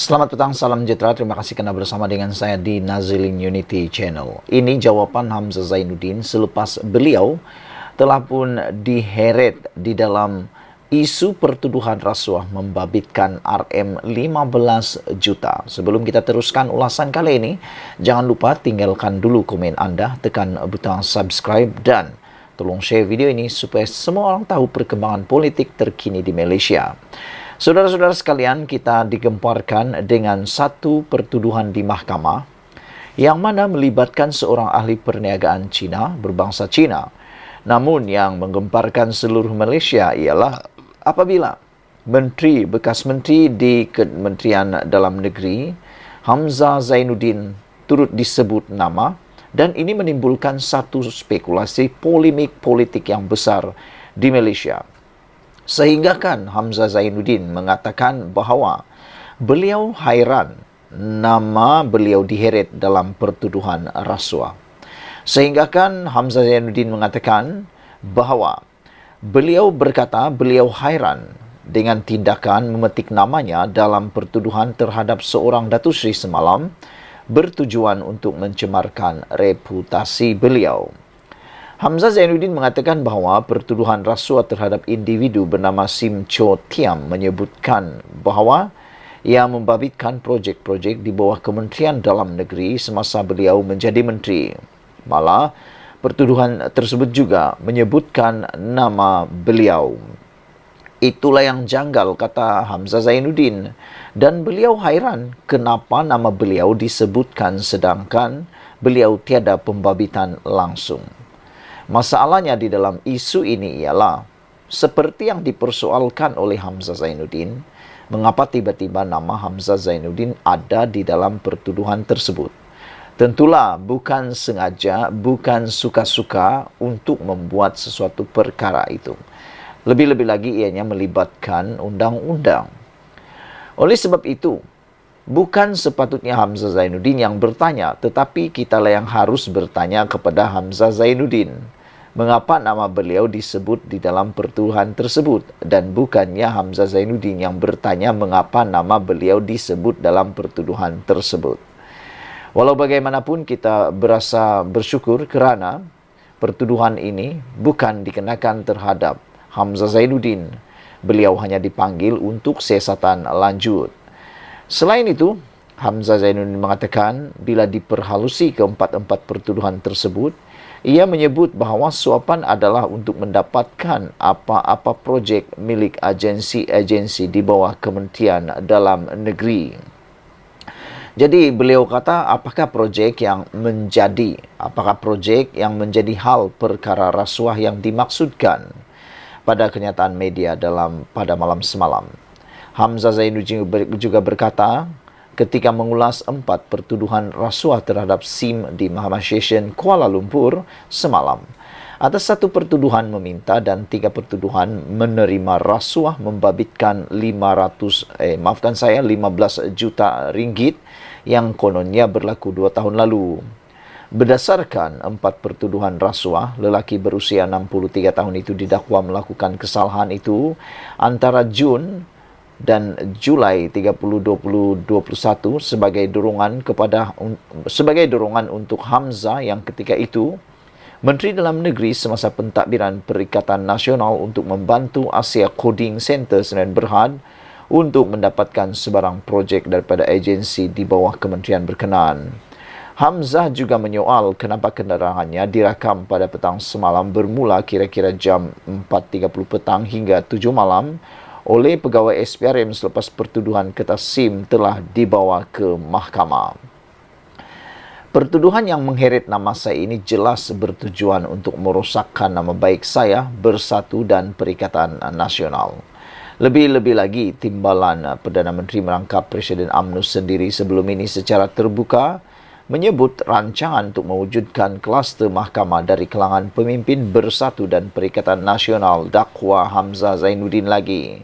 Selamat petang, salam sejahtera. Terima kasih kerana bersama dengan saya di Nazilin Unity Channel. Ini jawapan Hamzah Zainuddin selepas beliau telah pun diheret di dalam isu pertuduhan rasuah membabitkan RM15 juta. Sebelum kita teruskan ulasan kali ini, jangan lupa tinggalkan dulu komen anda, tekan butang subscribe dan tolong share video ini supaya semua orang tahu perkembangan politik terkini di Malaysia. Saudara-saudara sekalian, kita digemparkan dengan satu pertuduhan di mahkamah yang mana melibatkan seorang ahli perniagaan Cina berbangsa Cina. Namun yang menggemparkan seluruh Malaysia ialah apabila bekas menteri di Kementerian Dalam Negeri Hamzah Zainuddin turut disebut nama, dan ini menimbulkan satu spekulasi polemik politik yang besar di Malaysia. Sehingga kan Hamzah Zainuddin mengatakan bahawa beliau hairan nama beliau diheret dalam pertuduhan rasuah. Sehingga kan Hamzah Zainuddin mengatakan bahawa beliau berkata beliau hairan dengan tindakan memetik namanya dalam pertuduhan terhadap seorang Datuk Seri semalam bertujuan untuk mencemarkan reputasi beliau. Hamzah Zainuddin mengatakan bahawa pertuduhan rasuah terhadap individu bernama Sim Cho Tiam menyebutkan bahawa ia membabitkan projek-projek di bawah Kementerian Dalam Negeri semasa beliau menjadi menteri. Malah, pertuduhan tersebut juga menyebutkan nama beliau. Itulah yang janggal, kata Hamzah Zainuddin. Dan beliau hairan kenapa nama beliau disebutkan sedangkan beliau tiada pembabitan langsung. Masalahnya di dalam isu ini ialah seperti yang dipersoalkan oleh Hamzah Zainuddin, mengapa tiba-tiba nama Hamzah Zainuddin ada di dalam pertuduhan tersebut. Tentulah bukan sengaja, bukan suka-suka untuk membuat sesuatu perkara itu. Lebih-lebih lagi ianya melibatkan undang-undang. Oleh sebab itu, bukan sepatutnya Hamzah Zainuddin yang bertanya, tetapi kitalah yang harus bertanya kepada Hamzah Zainuddin. Mengapa nama beliau disebut di dalam pertuduhan tersebut? Dan bukannya Hamzah Zainuddin yang bertanya mengapa nama beliau disebut dalam pertuduhan tersebut. Walau bagaimanapun kita berasa bersyukur kerana pertuduhan ini bukan dikenakan terhadap Hamzah Zainuddin. Beliau hanya dipanggil untuk siasatan lanjut. Selain itu, Hamzah Zainuddin mengatakan bila diperhalusi keempat-empat pertuduhan tersebut, ia menyebut bahawa suapan adalah untuk mendapatkan apa-apa projek milik agensi-agensi di bawah Kementerian Dalam Negeri. Jadi beliau kata apakah projek yang menjadi hal perkara rasuah yang dimaksudkan pada kenyataan media pada malam semalam. Hamzah Zainuddin juga berkata ketika mengulas 4 pertuduhan rasuah terhadap SIM di Mahkamah Session Kuala Lumpur semalam. Atas 1 pertuduhan meminta dan 3 pertuduhan menerima rasuah membabitkan 15 juta ringgit yang kononnya berlaku 2 tahun lalu. Berdasarkan 4 pertuduhan rasuah, lelaki berusia 63 tahun itu didakwa melakukan kesalahan itu antara Jun dan Julai 30, 2021 sebagai dorongan untuk Hamzah yang ketika itu Menteri Dalam Negeri semasa pentadbiran Perikatan Nasional untuk membantu Asia Coding Center Sdn Bhd untuk mendapatkan sebarang projek daripada agensi di bawah kementerian berkenaan. Hamzah juga menyoal kenapa kendaraannya dirakam pada petang semalam bermula kira-kira jam 4.30 petang hingga 7 malam oleh pegawai SPRM selepas pertuduhan kertas SIM telah dibawa ke mahkamah. Pertuduhan yang mengheret nama saya ini jelas bertujuan untuk merosakkan nama baik saya, Bersatu dan Perikatan Nasional. Lebih-lebih lagi, timbalan Perdana Menteri merangkap Presiden UMNO sendiri sebelum ini secara terbuka menyebut rancangan untuk mewujudkan kluster mahkamah dari kalangan pemimpin Bersatu dan Perikatan Nasional dakwa Hamzah Zainuddin lagi.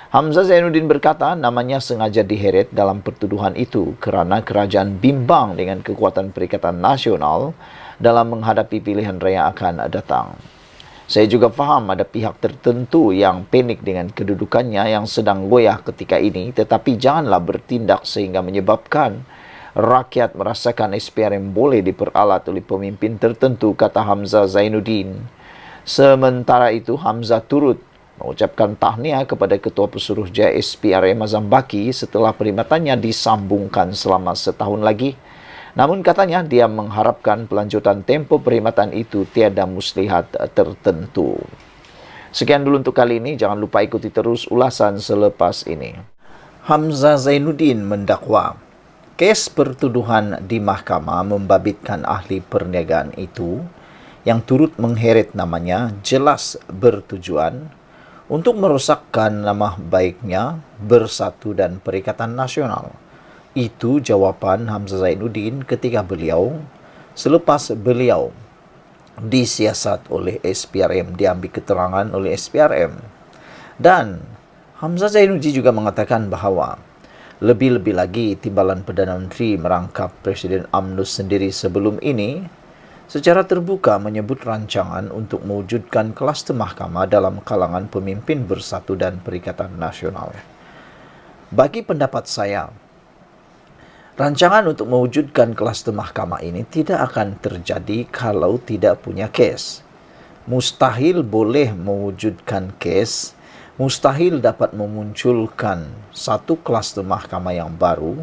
Hamzah Zainuddin berkata namanya sengaja diheret dalam pertuduhan itu kerana kerajaan bimbang dengan kekuatan Perikatan Nasional dalam menghadapi pilihan raya akan datang. Saya juga faham ada pihak tertentu yang panik dengan kedudukannya yang sedang goyah ketika ini, tetapi janganlah bertindak sehingga menyebabkan rakyat merasakan SPRM boleh diperalat oleh pemimpin tertentu, kata Hamzah Zainuddin. Sementara itu, Hamzah turut mengucapkan tahniah kepada Ketua Pesuruhjaya SPRM Azam Baki setelah perkhidmatannya disambungkan selama setahun lagi. Namun katanya dia mengharapkan pelanjutan tempo perkhidmatan itu tiada muslihat tertentu. Sekian dulu untuk kali ini. Jangan lupa ikuti terus ulasan selepas ini. Hamzah Zainuddin mendakwa kes pertuduhan di mahkamah membabitkan ahli perniagaan itu yang turut mengheret namanya jelas bertujuan untuk merosakkan nama baiknya Bersatu dan Perikatan Nasional. Itu jawaban Hamzah Zainuddin ketika beliau selepas beliau disiasat oleh SPRM, diambil keterangan oleh SPRM. Dan Hamzah Zainuddin juga mengatakan bahawa lebih-lebih lagi timbalan Perdana Menteri merangkap Presiden UMNO sendiri sebelum ini secara terbuka menyebut rancangan untuk mewujudkan kluster mahkamah dalam kalangan pemimpin Bersatu dan Perikatan Nasional. Bagi pendapat saya, rancangan untuk mewujudkan kluster mahkamah ini tidak akan terjadi kalau tidak punya kes. Mustahil boleh mewujudkan kes, mustahil dapat memunculkan satu kluster mahkamah yang baru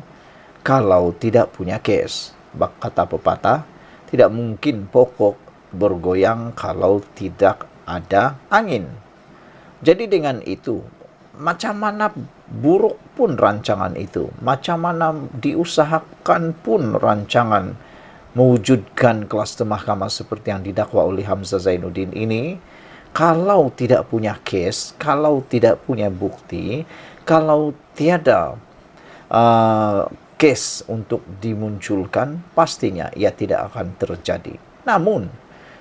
kalau tidak punya kes. Kata pepatah, tidak mungkin pokok bergoyang kalau tidak ada angin. Jadi dengan itu, macam mana buruk pun rancangan itu, macam mana diusahakan pun rancangan mewujudkan kluster mahkamah seperti yang didakwa oleh Hamzah Zainuddin ini, kalau tidak punya kes, kalau tidak punya bukti, kalau tiada kes untuk dimunculkan, pastinya ia tidak akan terjadi. Namun,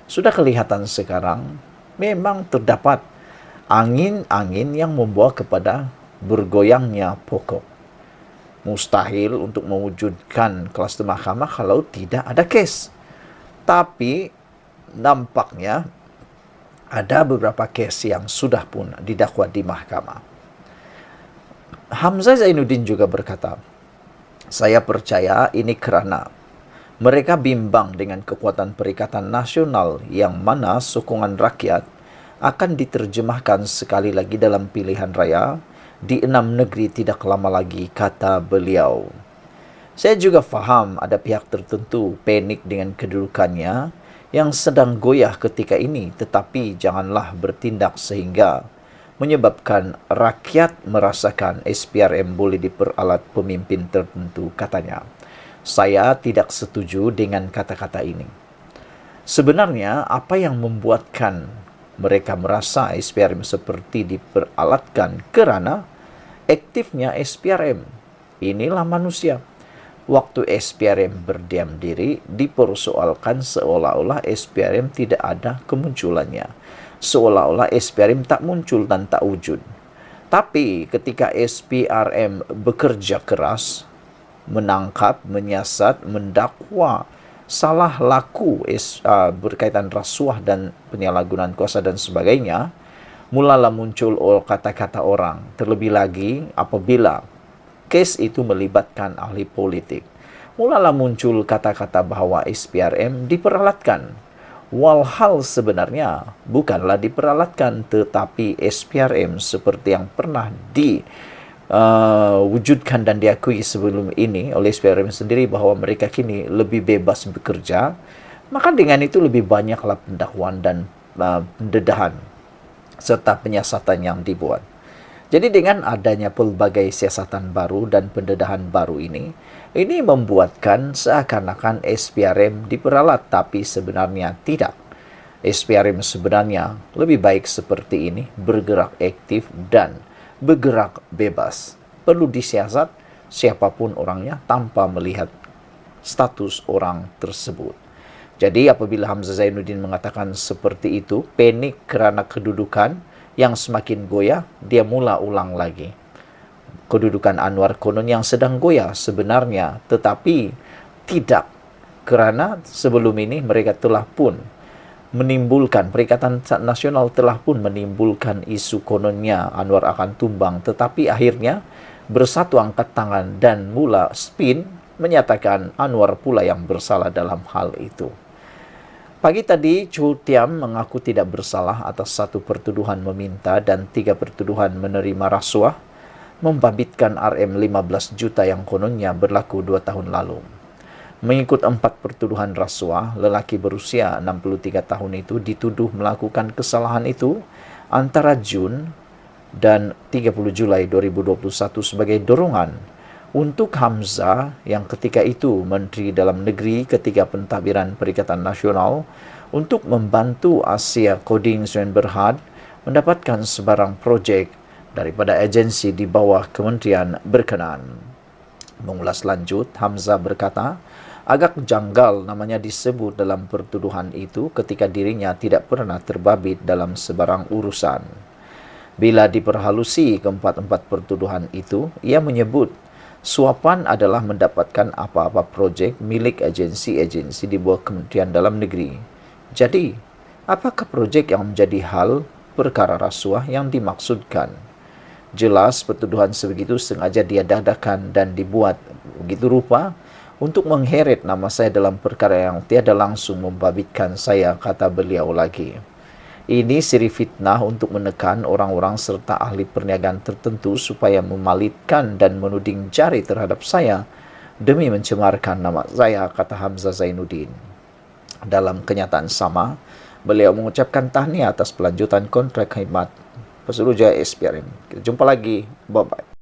sudah kelihatan sekarang memang terdapat angin-angin yang membawa kepada bergoyangnya pokok. Mustahil untuk mewujudkan kluster mahkamah kalau tidak ada kes. Tapi nampaknya ada beberapa kes yang sudah pun didakwa di mahkamah. Hamzah Zainuddin juga berkata, saya percaya ini kerana mereka bimbang dengan kekuatan Perikatan Nasional yang mana sokongan rakyat akan diterjemahkan sekali lagi dalam pilihan raya di 6 negeri tidak lama lagi, kata beliau. Saya juga faham ada pihak tertentu panik dengan kedudukannya yang sedang goyah ketika ini, tetapi janganlah bertindak sehingga menyebabkan rakyat merasakan SPRM boleh diperalat pemimpin tertentu, katanya. Saya tidak setuju dengan kata-kata ini. Sebenarnya apa yang membuatkan mereka merasa SPRM seperti diperalatkan kerana aktifnya SPRM. Inilah manusia. Waktu SPRM berdiam diri, dipersoalkan seolah-olah SPRM tidak ada kemunculannya. Seolah-olah SPRM tak muncul dan tak wujud. Tapi ketika SPRM bekerja keras, menangkap, menyiasat, mendakwa, salah laku berkaitan rasuah dan penyalahgunaan kuasa dan sebagainya, mulalah muncul kata-kata orang. Terlebih lagi apabila kes itu melibatkan ahli politik, mulalah muncul kata-kata bahawa SPRM diperalatkan. Walhal sebenarnya bukanlah diperalatkan, tetapi SPRM seperti yang pernah wujudkan dan diakui sebelum ini oleh SPRM sendiri bahawa mereka kini lebih bebas bekerja, maka dengan itu lebih banyaklah pendakwaan dan pendedahan serta penyiasatan yang dibuat. Jadi dengan adanya pelbagai siasatan baru dan pendedahan baru ini membuatkan seakan-akan SPRM diperalat, tapi sebenarnya tidak. SPRM sebenarnya lebih baik seperti ini, bergerak aktif dan bergerak bebas. Perlu disiasat siapapun orangnya tanpa melihat status orang tersebut. Jadi apabila Hamzah Zainuddin mengatakan seperti itu, panik kerana kedudukan yang semakin goyah, dia mula ulang lagi. Kedudukan Anwar konon yang sedang goyah sebenarnya, tetapi tidak, kerana sebelum ini mereka telah pun Perikatan Nasional telah pun menimbulkan isu kononnya Anwar akan tumbang, tetapi akhirnya bersatu angkat tangan dan mula spin menyatakan Anwar pula yang bersalah dalam hal itu. Pagi tadi, Chu Tiam mengaku tidak bersalah atas 1 pertuduhan meminta dan 3 pertuduhan menerima rasuah, membabitkan RM15 juta yang kononnya berlaku 2 tahun lalu. Mengikut 4 pertuduhan rasuah, lelaki berusia 63 tahun itu dituduh melakukan kesalahan itu antara Jun dan 30 Julai 2021 sebagai dorongan untuk Hamzah yang ketika itu Menteri Dalam Negeri ketika pentadbiran Perikatan Nasional untuk membantu Asia Coding Sdn Bhd mendapatkan sebarang projek daripada agensi di bawah kementerian berkenaan. Mengulas lanjut, Hamzah berkata, agak janggal namanya disebut dalam pertuduhan itu ketika dirinya tidak pernah terbabit dalam sebarang urusan. Bila diperhalusi keempat-empat pertuduhan itu, ia menyebut suapan adalah mendapatkan apa-apa projek milik agensi-agensi di bawah Kementerian Dalam Negeri. Jadi, apakah projek yang menjadi hal perkara rasuah yang dimaksudkan? Jelas pertuduhan sebegitu sengaja diadakan dan dibuat begitu rupa untuk mengheret nama saya dalam perkara yang tiada langsung membabitkan saya, kata beliau lagi. Ini siri fitnah untuk menekan orang-orang serta ahli perniagaan tertentu supaya memalitkan dan menuding jari terhadap saya demi mencemarkan nama saya, kata Hamzah Zainuddin. Dalam kenyataan sama, beliau mengucapkan tahniah atas pelanjutan kontrak khidmat Pesuruhjaya SPRM. Kita jumpa lagi. Bye-bye.